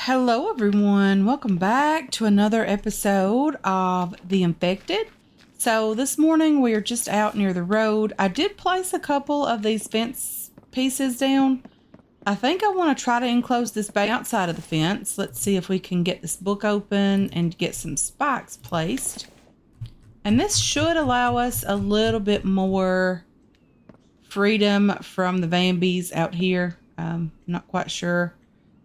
Hello, everyone. Welcome back to another episode of The Infected. So, this morning we are just out near the road. I did place a couple of these fence pieces down. I think I want to try to enclose this bay outside of the fence. Let's see if we can get this book open and get some spikes placed. And this should allow us a little bit more freedom from the Vambies out here. Not quite sure.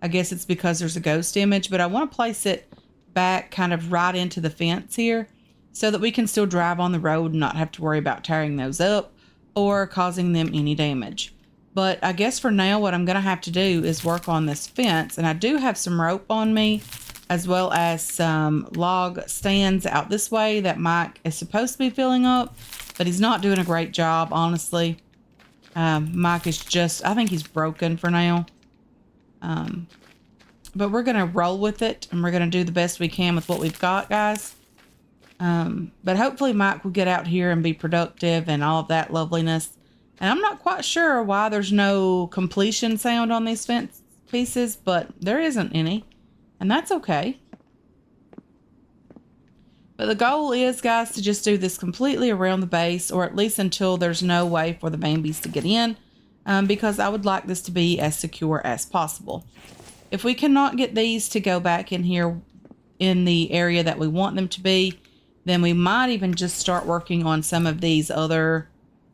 I guess it's because there's a ghost image, but I want to place it back kind of right into the fence here so that we can still drive on the road and not have to worry about tearing those up or causing them any damage. But I guess for now, what I'm going to have to do is work on this fence. And I do have some rope on me as well as some log stands out this way that Mike is supposed to be filling up, but he's not doing a great job, honestly. Mike is just, I think he's broken for now. But we're going to roll with it and we're going to do the best we can with what we've got, guys. But hopefully Mike will get out here and be productive and all of that loveliness. And I'm not quite sure why there's no completion sound on these fence pieces, but there isn't any. And that's okay. But the goal is, guys, to just do this completely around the base, or at least until there's no way for the Bambies to get in. Because I would like this to be as secure as possible. If we cannot get these to go back in here in the area that we want them to be, then we might even just start working on some of these other,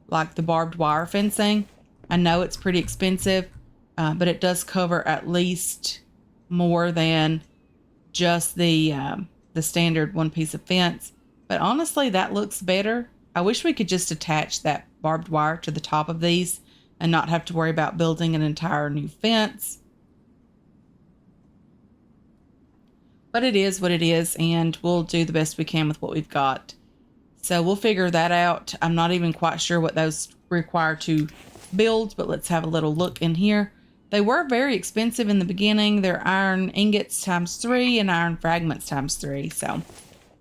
like the barbed wire fencing. I know it's pretty expensive, but it does cover at least more than just the standard one piece of fence. But honestly, that looks better. I wish we could just attach that barbed wire to the top of these and not have to worry about building an entire new fence. But it is what it is, and we'll do the best we can with what we've got. So we'll figure that out. I'm not even quite sure what those require to build, but let's have a little look in here. They were very expensive in the beginning. They're iron ingots times 3 and iron fragments times 3, so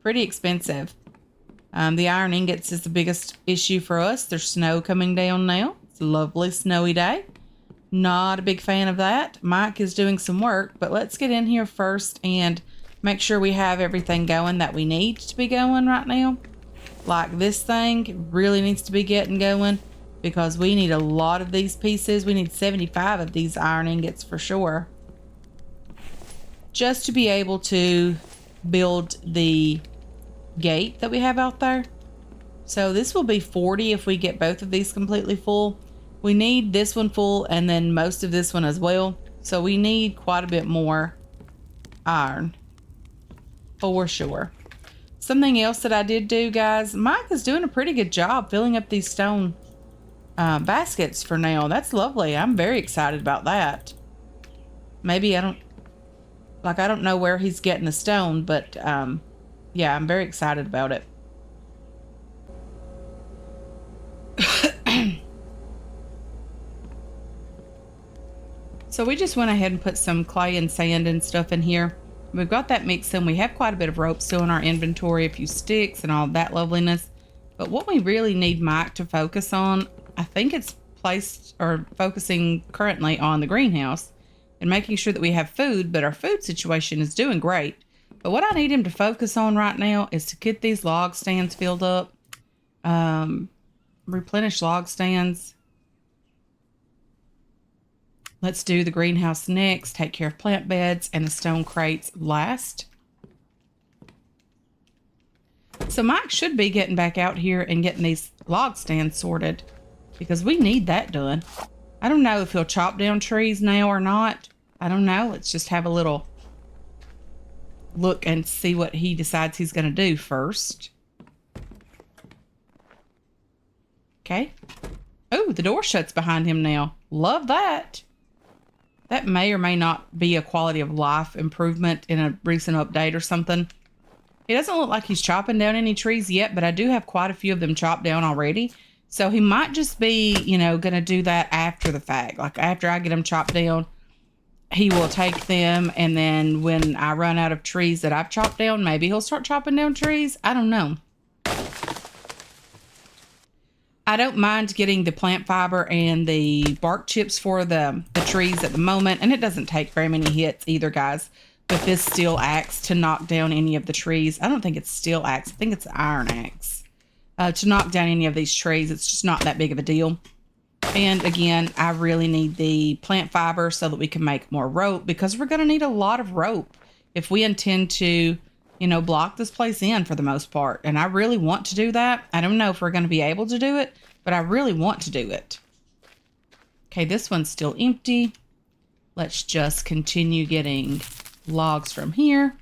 pretty expensive. The iron ingots is the biggest issue for us. There's snow coming down now. It's a lovely snowy day. Not a big fan of that. Mike is doing some work, but let's get in here first and make sure we have everything going that we need to be going right now. Like this thing really needs to be getting going because we need a lot of these pieces. We need 75 of these iron ingots for sure. Just to be able to build the gate that we have out there. So this will be 40 if we get both of these completely full. We need this one full and then most of this one as well. So we need quite a bit more iron for sure. Something else that I did do, guys, Mike is doing a pretty good job filling up these stone baskets for now. That's lovely. I'm very excited about that. Maybe I don't know where he's getting the stone, but yeah, I'm very excited about it. So we just went ahead and put some clay and sand and stuff in here. We've got that mixed in. We have quite a bit of rope still in our inventory, a few sticks and all that loveliness. But what we really need Mike to focus on, I think it's placed or focusing currently on the greenhouse and making sure that we have food, but our food situation is doing great. But what I need him to focus on right now is to get these log stands filled up, replenish log stands. Let's do the greenhouse next, take care of plant beds, and the stone crates last. So Mike should be getting back out here and getting these log stands sorted because we need that done. I don't know if he'll chop down trees now or not. I don't know. Let's just have a little look and see what he decides he's going to do first. Okay. Oh, the door shuts behind him now. Love that. That may or may not be a quality of life improvement in a recent update or something. It doesn't look like he's chopping down any trees yet, but I do have quite a few of them chopped down already. So he might just be, going to do that after the fact. Like after I get them chopped down, he will take them. And then when I run out of trees that I've chopped down, maybe he'll start chopping down trees. I don't know. I don't mind getting the plant fiber and the bark chips for the trees at the moment. And it doesn't take very many hits either, guys. with this steel axe to knock down any of the trees. I don't think it's steel axe. I think it's iron axe. To knock down any of these trees. It's just not that big of a deal. And again, I really need the plant fiber so that we can make more rope, because we're going to need a lot of rope if we intend to, you know, block this place in for the most part. And I really want to do that. I don't know if we're going to be able to do it, but I really want to do it. Okay, this one's still empty. Let's just continue getting logs from here.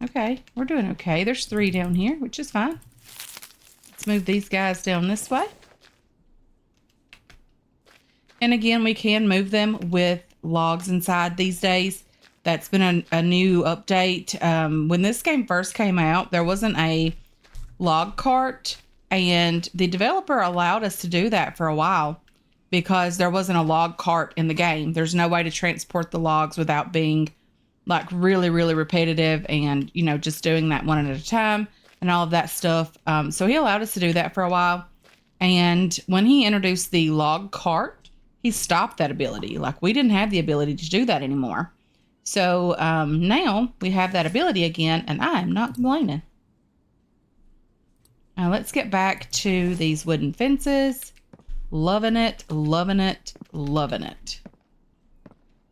Okay, we're doing okay. There's 3 down here, which is fine. Let's move these guys down this way. And again, we can move them with logs inside these days. That's been a new update. When this game first came out, there wasn't a log cart, and the developer allowed us to do that for a while because there wasn't a log cart in the game. There's no way to transport the logs without being like really, really repetitive and, you know, just doing that one at a time and all of that stuff. So he allowed us to do that for a while. And when he introduced the log cart, he stopped that ability. Like, we didn't have the ability to do that anymore. So now we have that ability again, and I am not complaining. Now let's get back to these wooden fences. Loving it, loving it, loving it.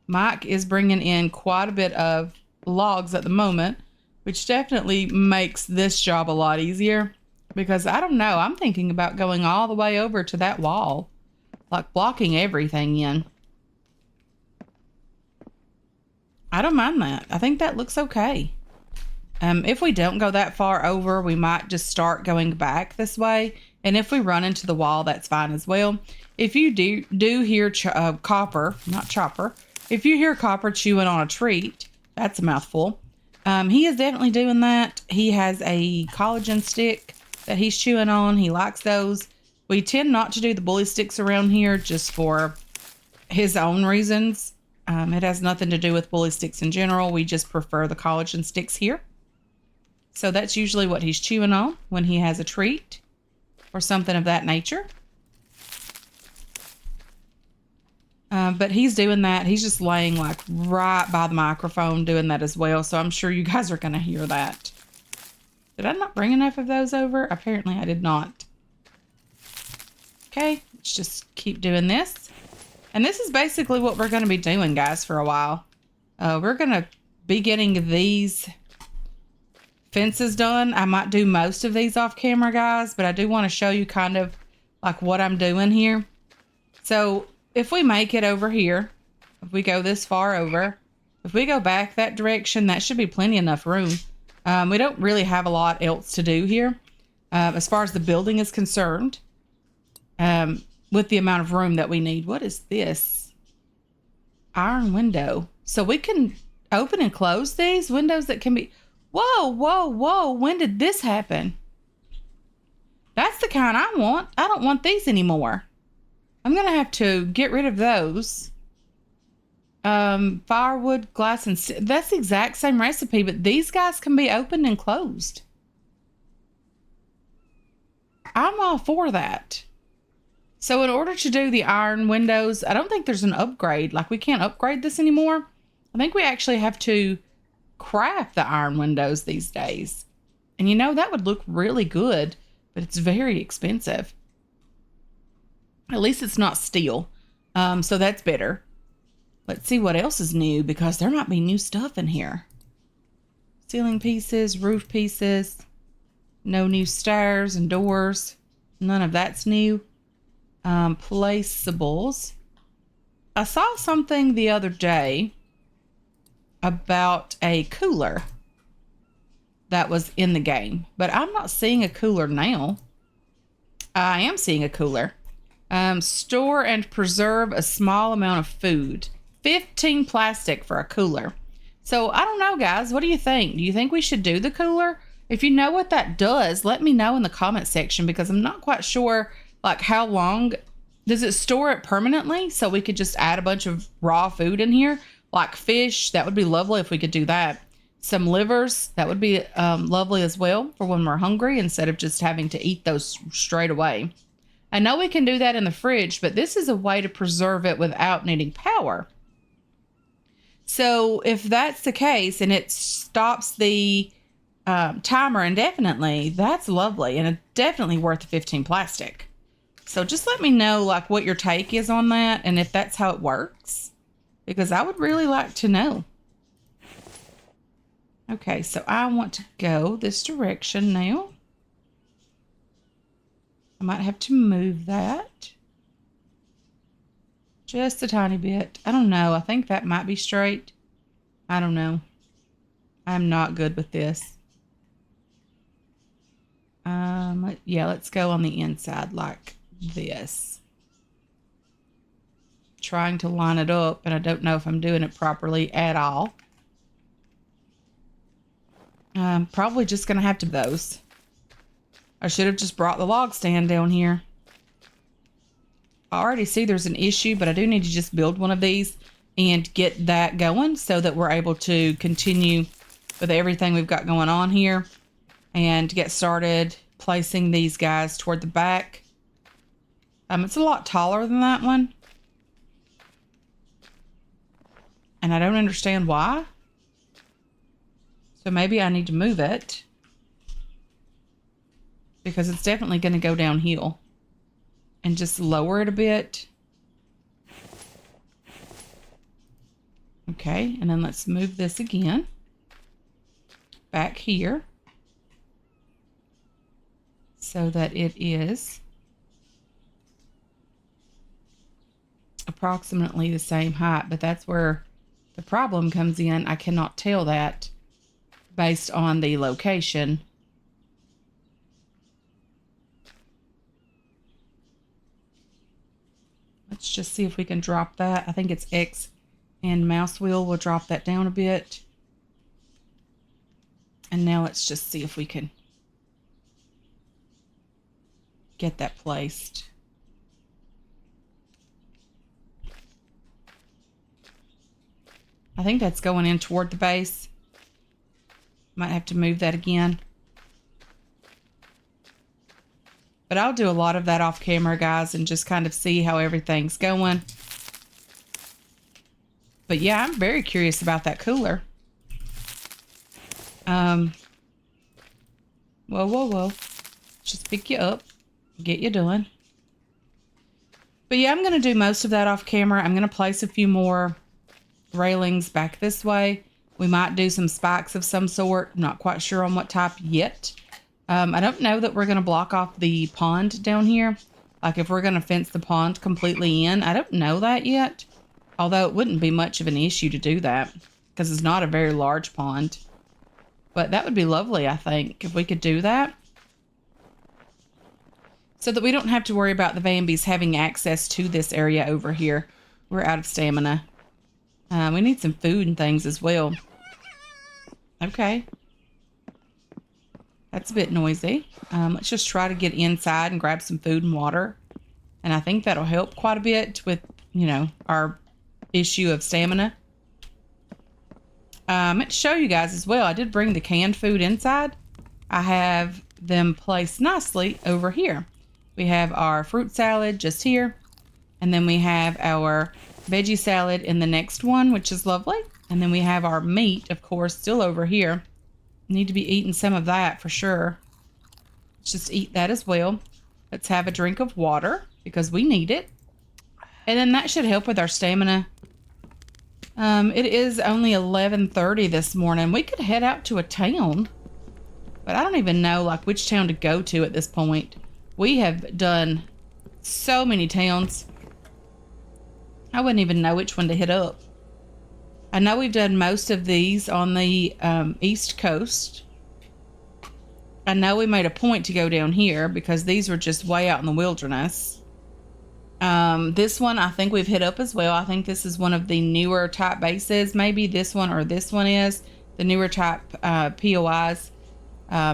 Mike is bringing in quite a bit of logs at the moment, which definitely makes this job a lot easier, because I don't know, I'm thinking about going all the way over to that wall, like blocking everything in. I don't mind that. I think that looks okay. If we don't go that far over, we might just start going back this way. And if we run into the wall, that's fine as well. If you do hear Copper, not Chopper, if you hear Copper chewing on a treat, that's a mouthful. He is definitely doing that. He has a collagen stick that he's chewing on. He likes those. We tend not to do the bully sticks around here just for his own reasons. It has nothing to do with bully sticks in general. We just prefer the collagen sticks here. So that's usually what he's chewing on when he has a treat or something of that nature. But he's doing that. He's just laying like right by the microphone doing that as well. So I'm sure you guys are going to hear that. Did I not bring enough of those over? Apparently I did not. Okay, let's just keep doing this. And this is basically what we're going to be doing, guys, for a while. We're going to be getting these fences done. I might do most of these off camera, guys, but I do want to show you kind of like what I'm doing here. So if we make it over here, if we go this far over, if we go back that direction, that should be plenty enough room. We don't really have a lot else to do here as far as the building is concerned. With the amount of room that we need. What is this? Iron window. So we can open and close these windows that can be... Whoa, whoa, whoa. When did this happen? That's the kind I want. I don't want these anymore. I'm going to have to get rid of those. Firewood, glass, and... That's the exact same recipe, but these guys can be opened and closed. I'm all for that. So in order to do the iron windows, I don't think there's an upgrade. Like, we can't upgrade this anymore. I think we actually have to craft the iron windows these days. And you know, that would look really good, but it's very expensive. At least it's not steel. So that's better. Let's see what else is new, because there might be new stuff in here. Ceiling pieces, roof pieces. No new stairs and doors. None of that's new. Placeables. I saw something the other day about a cooler that was in the game, but I'm not seeing a cooler now. I am seeing a cooler. Store and preserve a small amount of food. 15 plastic for a cooler. So I don't know, guys. What do you think? Do you think we should do the cooler? If you know what that does, let me know in the comment section, because I'm not quite sure like how long. Does it store it permanently so we could just add a bunch of raw food in here? Like fish, that would be lovely if we could do that. Some livers, that would be lovely as well for when we're hungry, instead of just having to eat those straight away. I know we can do that in the fridge, but this is a way to preserve it without needing power. So if that's the case and it stops the timer indefinitely, that's lovely and it's definitely worth the 15 plastic. So just let me know like what your take is on that and if that's how it works, because I would really like to know. Okay, so I want to go this direction now. I might have to move that just a tiny bit. I don't know. I think that might be straight. I don't know. I'm not good with this. Yeah, let's go on the inside like this. Trying to line it up, and I don't know if I'm doing it properly at all. Probably just gonna have to those. I should have just brought the log stand down here. I already see there's an issue, but I do need to just build one of these and get that going so that we're able to continue with everything we've got going on here and get started placing these guys toward the back. It's a lot taller than that one. And I don't understand why. So maybe I need to move it because it's definitely going to go downhill, and just lower it a bit. Okay, and then let's move this again back here so that it is approximately the same height, but that's where the problem comes in. I cannot tell that based on the location. Let's just see if we can drop that. I think it's X and mouse wheel will drop that down a bit. And now let's just see if we can get that placed. I think that's going in toward the base. Might have to move that again. But I'll do a lot of that off camera, guys, and just kind of see how everything's going. But yeah, I'm very curious about that cooler. Whoa. Just pick you up, get you done. But yeah, I'm going to do most of that off camera. I'm going to place a few more railings back this way. We might do some spikes of some sort. I'm not quite sure on what type yet. I don't know that we're going to block off the pond down here. Like if we're going to fence the pond completely in. I don't know that yet. Although it wouldn't be much of an issue to do that because it's not a very large pond. But that would be lovely, I think, if we could do that. So that we don't have to worry about the Bambis having access to this area over here. We're out of stamina. We need some food and things as well. Okay. That's a bit noisy. Let's just try to get inside and grab some food and water. And I think that'll help quite a bit with, you know, our issue of stamina. I meant to show you guys as well. I did bring the canned food inside. I have them placed nicely over here. We have our fruit salad just here. And then we have our veggie salad in the next one, which is lovely. And then we have our meat, of course, still over here. Need to be eating some of that for sure. Let's just eat that as well. Let's have a drink of water because we need it. And then that should help with our stamina. It is only 11:30 this morning. We could head out to a town, but I don't even know like which town to go to at this point. We have done so many towns. I wouldn't even know which one to hit up. I know we've done most of these on the East Coast. I know we made a point to go down here because these were just way out in the wilderness. This one I think we've hit up as well. I think this is one of the newer type bases. Maybe this one or this one is the newer type POIs.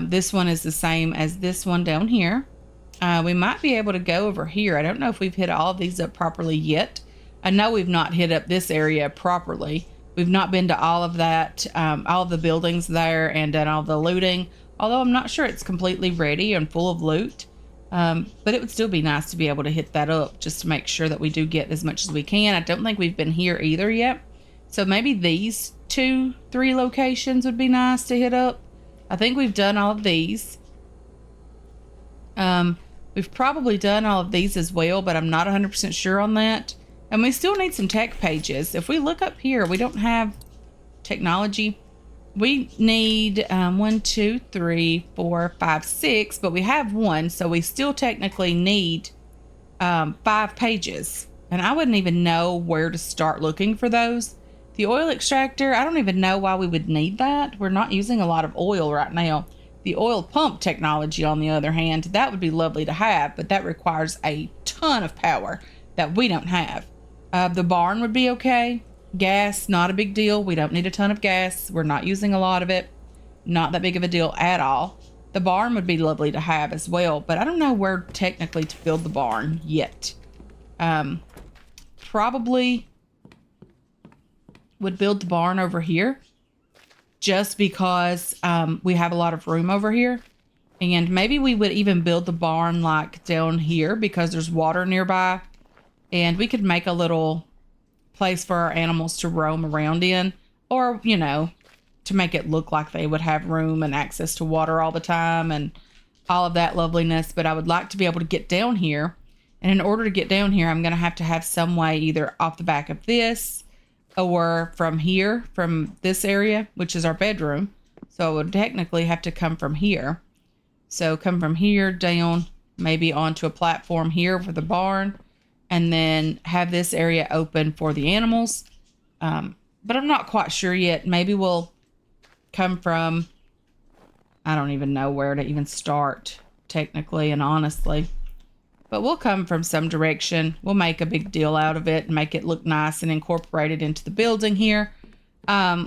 This one is the same as this one down here. We might be able to go over here. I don't know if we've hit all of these up properly yet. I know we've not hit up this area properly. We've not been to all of that, all of the buildings there and done all the looting. Although I'm not sure it's completely ready and full of loot. But it would still be nice to be able to hit that up just to make sure that we do get as much as we can. I don't think we've been here either yet. So maybe these 2-3 locations would be nice to hit up. I think we've done all of these. We've probably done all of these as well, but I'm not 100% sure on that. And we still need some tech pages. If we look up here, we don't have technology. We need 1, 2, 3, 4, 5, 6, but we have one, so we still technically need 5 pages. And I wouldn't even know where to start looking for those. The oil extractor, I don't even know why we would need that. We're not using a lot of oil right now. The oil pump technology, on the other hand, that would be lovely to have, but that requires a ton of power that we don't have. The barn would be okay. Gas, not a big deal. We don't need a ton of gas. We're not using a lot of it. Not that big of a deal at all. The barn would be lovely to have as well, but I don't know where technically to build the barn yet. Probably would build the barn over here just because we have a lot of room over here. And maybe we would even build the barn like down here because there's water nearby. And we could make a little place for our animals to roam around in. Or, you know, to make it look like they would have room and access to water all the time and all of that loveliness. But I would like to be able to get down here. And in order to get down here, I'm going to have some way either off the back of this or from here, from this area, which is our bedroom. So I would technically have to come from here. So come from here down, maybe onto a platform here for the barn, and then have this area open for the animals. But I'm not quite sure yet. Maybe we'll come from, I don't even know where to even start, technically and honestly. But we'll come from some direction. We'll make a big deal out of it and make it look nice and incorporate it into the building here.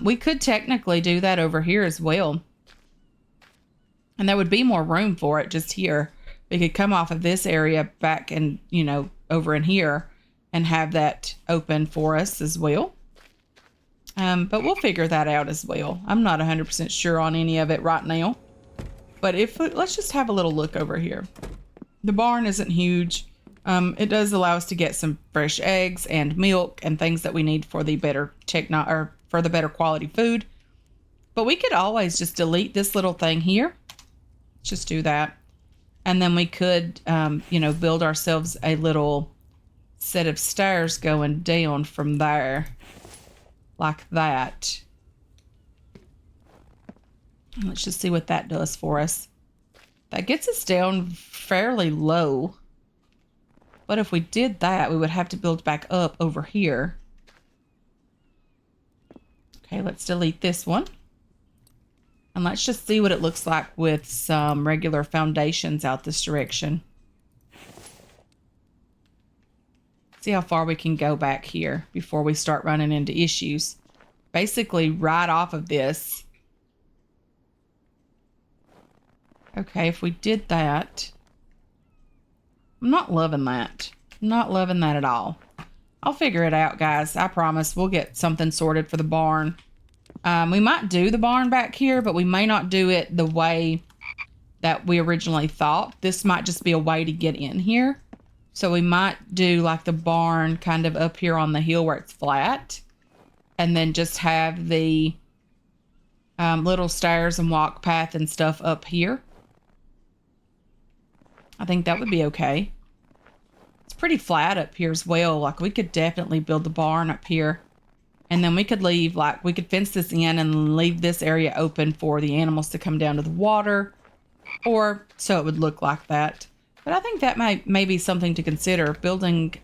We could technically do that over here as well. And there would be more room for it just here. We could come off of this area back and, you know, over in here and have that open for us as well. But we'll figure that out as well. I'm not 100% sure on any of it right now. But let's just have a little look over here. The barn isn't huge. It does allow us to get some fresh eggs and milk and things that we need for the better for the better quality food. But we could always just delete this little thing here. Let's just do that. And then we could, you know, build ourselves a little set of stairs going down from there. Like that. Let's just see what that does for us. That gets us down fairly low. But if we did that, we would have to build back up over here. Okay, let's delete this one. And let's just see what it looks like with some regular foundations out this direction. See how far we can go back here before we start running into issues. Basically, right off of this. Okay, if we did that. I'm not loving that. Not loving that at all. I'll figure it out, guys. I promise we'll get something sorted for the barn. We might do the barn back here, but we may not do it the way that we originally thought. This might just be a way to get in here. So we might do like the barn kind of up here on the hill where it's flat. And then just have the little stairs and walk path and stuff up here. I think that would be okay. It's pretty flat up here as well. Like we could definitely build the barn up here. And then we could leave, like we could fence this in and leave this area open for the animals to come down to the water. Or so it would look like that. But I think that may be something to consider, building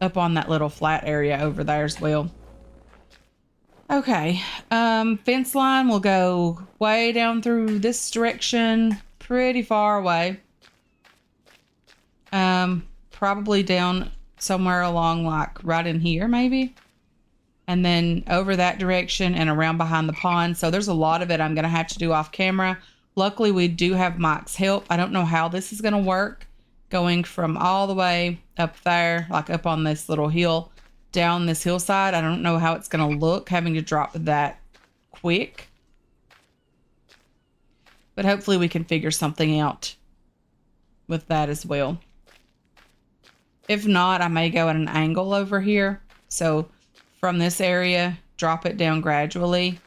up on that little flat area over there as well. Okay, fence line will go way down through this direction, pretty far away. Probably down somewhere along like right in here maybe. And then over that direction and around behind the pond. So there's a lot of it I'm going to have to do off camera. Luckily, we do have Mike's help. I don't know how this is going to work. Going from all the way up there, like up on this little hill, down this hillside. I don't know how it's going to look having to drop that quick. But hopefully we can figure something out with that as well. If not, I may go at an angle over here. So from this area drop it down gradually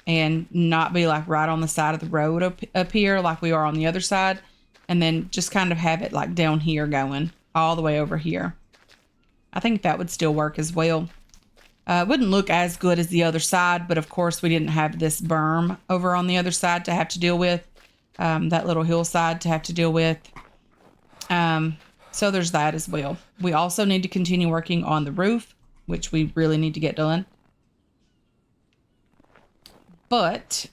and not be like right on the side of the road up here like we are on the other side. And then just kind of have it like down here going all the way over here. I think that would still work as well. It wouldn't look as good as the other side, but of course we didn't have this berm over on the other side to have to deal with. That little hillside to have to deal with. So there's that as well. We also need to continue working on the roof, which we really need to get done. But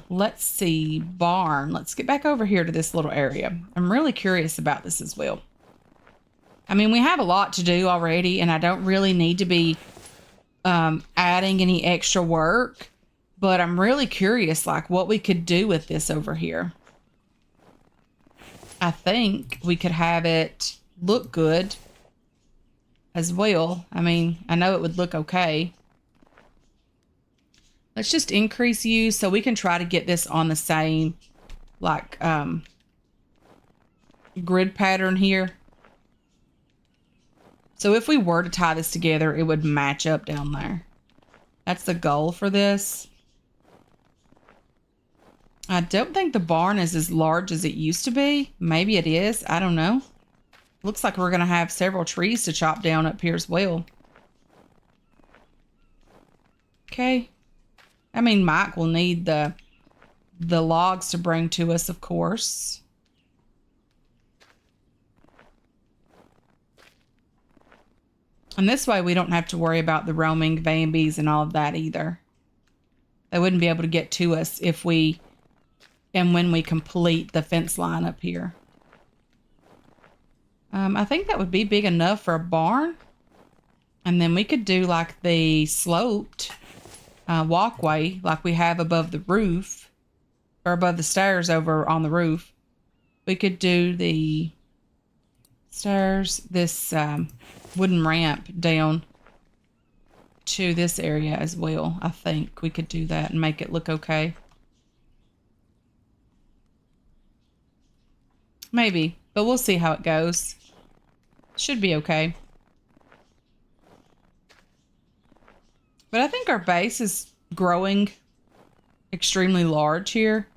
let's see, barn. Let's get back over here to this little area. I'm really curious about this as well. I mean, we have a lot to do already, and I don't really need to be adding any extra work. But I'm really curious, like, what we could do with this over here. I think we could have it look good as well. I mean, I know it would look okay. Let's just increase you so we can try to get this on the same, like, grid pattern here. So if we were to tie this together, it would match up down there. That's the goal for this. I don't think the barn is as large as it used to be. Maybe it is. I don't know. Looks like we're going to have several trees to chop down up here as well. Okay. I mean, Mike will need the logs to bring to us, of course. And this way we don't have to worry about the roaming Bambis and all of that either. They wouldn't be able to get to us if we... and when we complete the fence line up here. I think that would be big enough for a barn. And then we could do like the sloped walkway like we have above the roof. Or above the stairs over on the roof. We could do the stairs, this wooden ramp down to this area as well. I think we could do that and make it look okay. Maybe, but we'll see how it goes. Should be okay. But I think our base is growing extremely large here.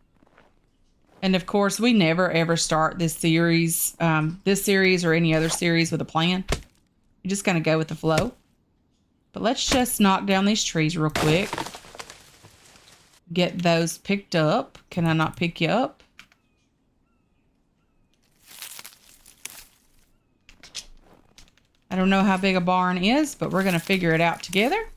And of course, we never ever start this series or any other series with a plan. You're just going to go with the flow. But let's just knock down these trees real quick. Get those picked up. Can I not pick you up? I don't know how big a barn is, but we're going to figure it out together.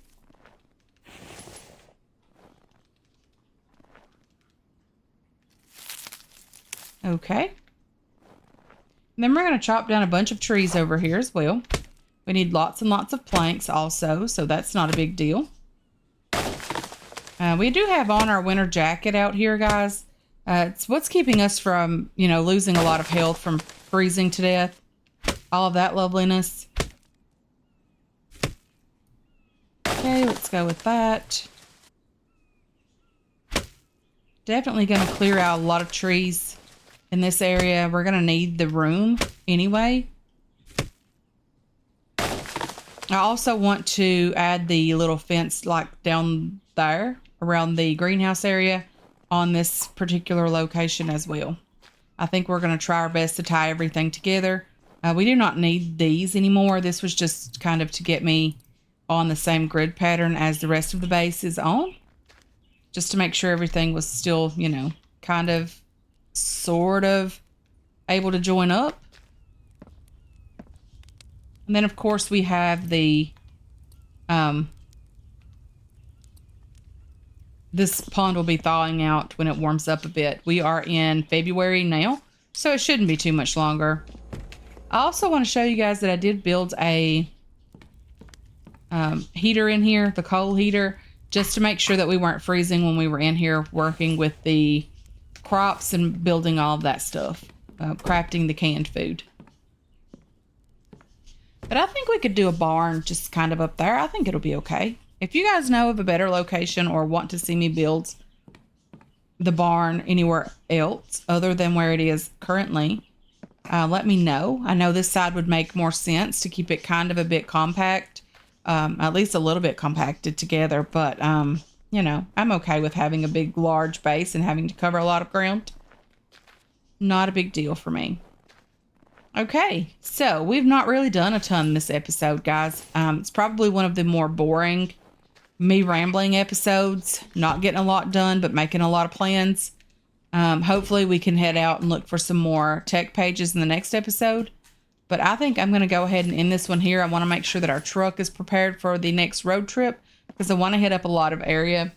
Okay. And then we're going to chop down a bunch of trees over here as well. We need lots and lots of planks also, so that's not a big deal. We do have on our winter jacket out here, guys. It's what's keeping us from, you know, losing a lot of health from freezing to death. All of that loveliness. Okay, let's go with that. Definitely going to clear out a lot of trees in this area. We're going to need the room anyway. I also want to add the little fence like down there around the greenhouse area on this particular location as well. I think we're going to try our best to tie everything together. We do not need these anymore. This was just kind of to get me on the same grid pattern as the rest of the base is on. Just to make sure everything was still, you know, kind of, sort of able to join up. And then, of course, we have the, this pond will be thawing out when it warms up a bit. We are in February now, so it shouldn't be too much longer. I also want to show you guys that I did build a heater in here, the coal heater, just to make sure that we weren't freezing when we were in here working with the crops and building all of that stuff, crafting the canned food. But I think we could do a barn just kind of up there. I think it'll be okay. If you guys know of a better location or want to see me build the barn anywhere else other than where it is currently, let me know. I know this side would make more sense to keep it kind of a bit compact at least a little bit compacted together. But, you know, I'm okay with having a big, large base and having to cover a lot of ground. Not a big deal for me. Okay, so we've not really done a ton this episode, guys. It's probably one of the more boring, me rambling episodes. Not getting a lot done, but making a lot of plans. Hopefully we can head out and look for some more tech pages in the next episode. But I think I'm going to go ahead and end this one here. I want to make sure that our truck is prepared for the next road trip because I want to hit up a lot of area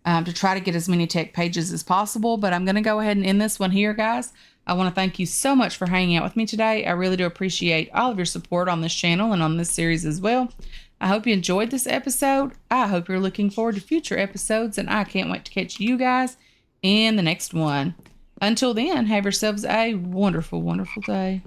to try to get as many tech pages as possible. But I'm going to go ahead and end this one here, guys. I want to thank you so much for hanging out with me today. I really do appreciate all of your support on this channel and on this series as well. I hope you enjoyed this episode. I hope you're looking forward to future episodes, and I can't wait to catch you guys in the next one. Until then, have yourselves a wonderful, wonderful day.